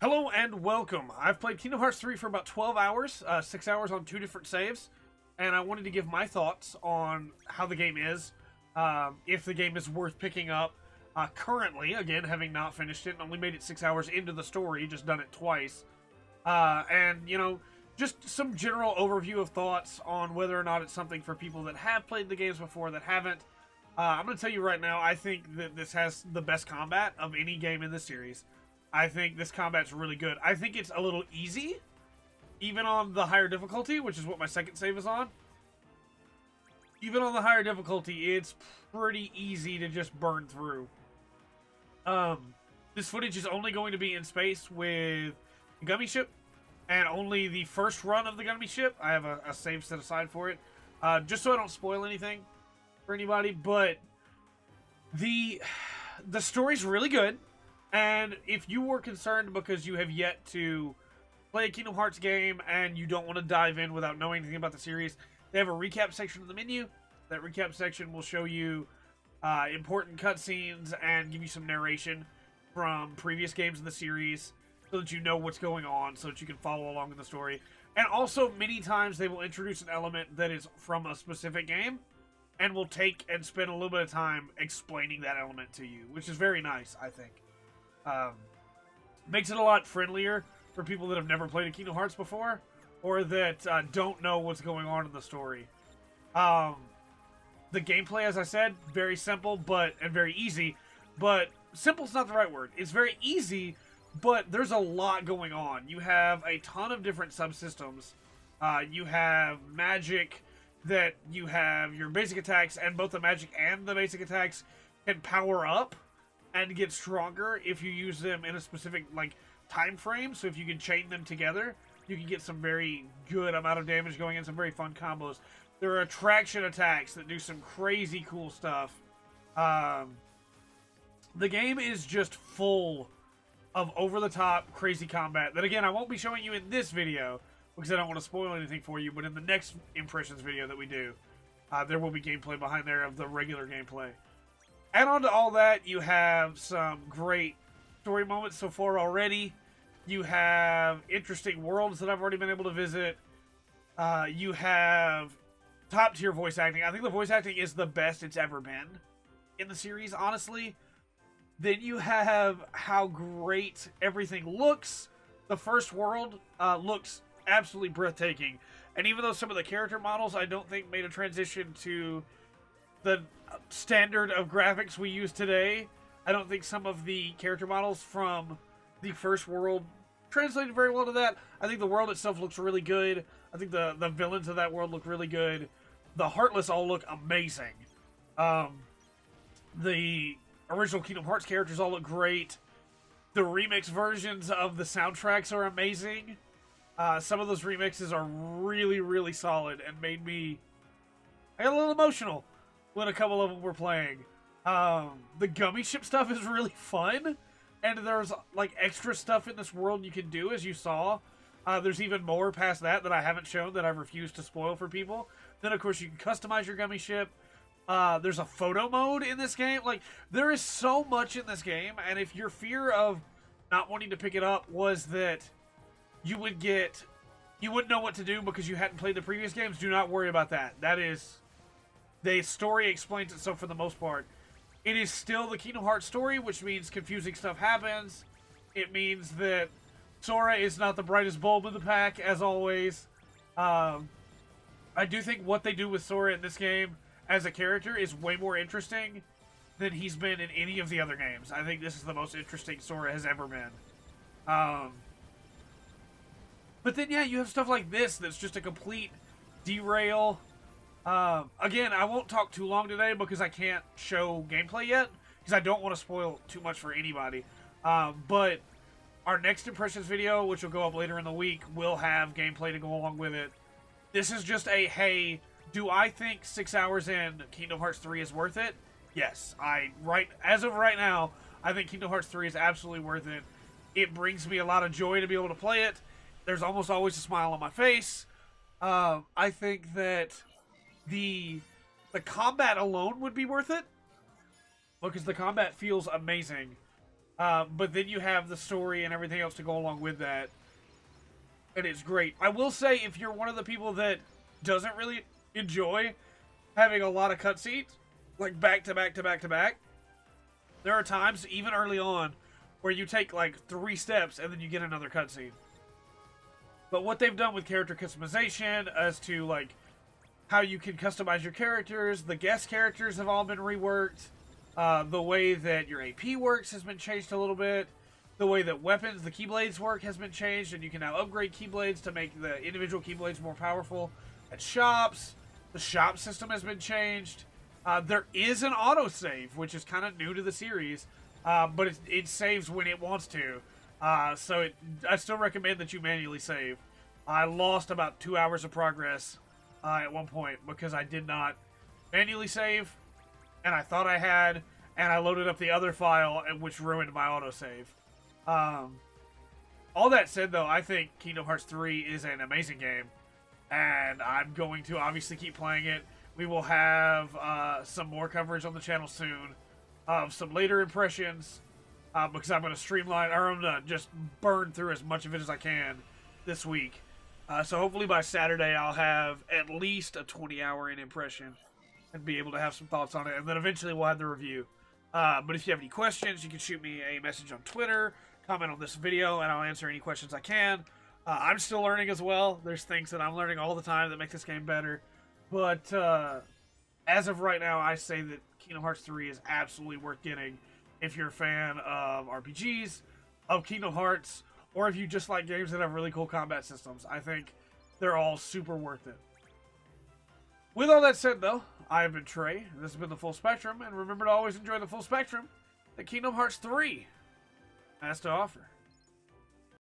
Hello and welcome. I've played Kingdom Hearts 3 for about 12 hours, 6 hours on 2 different saves, and I wanted to give my thoughts on how the game is, if the game is worth picking up. Currently, again, having not finished it, only made it 6 hours into the story, just done it twice. Just some general overview of thoughts on whether or not it's something for people that have played the games before, that haven't. I'm going to tell you right now, I think that this has the best combat of any game in this series. I think this combat's really good. I think it's a little easy, even on the higher difficulty, which is what my second save is on. Even on the higher difficulty, it's pretty easy to just burn through. This footage is only going to be in space with the Gummy Ship, and only the first run of the Gummy Ship. I have a save set aside for it, just so I don't spoil anything for anybody, but the story's really good. And if you were concerned because you have yet to play a Kingdom Hearts game and you don't want to dive in without knowing anything about the series, they have a recap section in the menu. That recap section will show you important cutscenes and give you some narration from previous games in the series so that you know what's going on, so that you can follow along in the story. And also, many times they will introduce an element that is from a specific game and will take and spend a little bit of time explaining that element to you, which is very nice, I think. Makes it a lot friendlier for people that have never played a Kingdom Hearts before, or that don't know what's going on in the story. The gameplay, as I said, very simple and very easy, but simple's not the right word. It's very easy, but there's a lot going on. You have a ton of different subsystems. You have magic, that you have your basic attacks, and both the magic and the basic attacks can power up and get stronger if you use them in a specific time frame. So if you can chain them together, you can get some very good amount of damage going in, some very fun combos. There are attraction attacks that do some crazy cool stuff. The game is just full of over-the-top crazy combat that, again, I won't be showing you in this video because I don't want to spoil anything for you, but in the next impressions video that we do, there will be gameplay behind there of the regular gameplay. Add on to all that, you have some great story moments so far already. You have interesting worlds that I've already been able to visit. You have top-tier voice acting. I think the voice acting is the best it's ever been in the series, honestly. Then you have how great everything looks. The first world looks absolutely breathtaking. And even though some of the character models I don't think made a transition to the standard of graphics we use today, I don't think some of the character models from the first world translated very well to that. I think the world itself looks really good. I think the villains of that world look really good. The Heartless all look amazing. The original Kingdom Hearts characters all look great. The remix versions of the soundtracks are amazing. Some of those remixes are really, really solid and made me... I got a little emotional when a couple of them were playing. The Gummy Ship stuff is really fun, and there's extra stuff in this world you can do, as you saw. There's even more past that I haven't shown, that I've refused to spoil for people. Then, of course, you can customize your Gummy Ship. There's a photo mode in this game. There is so much in this game, and if your fear of not wanting to pick it up was that you wouldn't know what to do because you hadn't played the previous games, do not worry about that. The story explains itself for the most part. It is still the Kingdom Hearts story, which means confusing stuff happens. It means that Sora is not the brightest bulb in the pack, as always. I do think what they do with Sora in this game as a character is way more interesting than he's been in any of the other games. I think this is the most interesting Sora has ever been. But then, yeah, you have stuff like this that's just a complete derail. Again, I won't talk too long today because I can't show gameplay yet, because I don't want to spoil too much for anybody. But our next impressions video, which will go up later in the week, will have gameplay to go along with it. This is just a, hey, do I think 6 hours in Kingdom Hearts 3 is worth it? Yes. As of right now, I think Kingdom Hearts 3 is absolutely worth it. It brings me a lot of joy to be able to play it. There's almost always a smile on my face. I think that the combat alone would be worth it, because the combat feels amazing. But then you have the story and everything else to go along with that. And it's great. I will say, if you're one of the people that doesn't really enjoy having a lot of cutscenes, like back to back to back to back, there are times, even early on, where you take like 3 steps and then you get another cutscene. But what they've done with character customization as to like how you can customize your characters, the guest characters have all been reworked. The way that your AP works has been changed a little bit. The way that weapons, the Keyblades work has been changed, and you can now upgrade Keyblades to make the individual Keyblades more powerful. At shops, the shop system has been changed. There is an autosave, which is kind of new to the series, but it saves when it wants to. So I still recommend that you manually save. I lost about 2 hours of progress at one point because I did not manually save, and I thought I had, and I loaded up the other file, which ruined my autosave. All that said, though, I think Kingdom Hearts 3 is an amazing game, and I'm going to obviously keep playing it. We will have some more coverage on the channel soon of some later impressions, because I'm going to streamline, or I'm going to just burn through as much of it as I can this week. So hopefully by Saturday I'll have at least a 20-hour in impression and be able to have some thoughts on it, and then eventually we'll have the review. But if you have any questions, you can shoot me a message on Twitter, comment on this video, and I'll answer any questions I can. I'm still learning as well. There's things that I'm learning all the time that make this game better. But as of right now, I say that Kingdom Hearts 3 is absolutely worth getting if you're a fan of RPGs, of Kingdom Hearts, or if you just like games that have really cool combat systems. I think they're all super worth it. With all that said, though, I have been Trey. This has been The Full Spectrum, and remember to always enjoy the full spectrum that Kingdom Hearts 3 has to offer.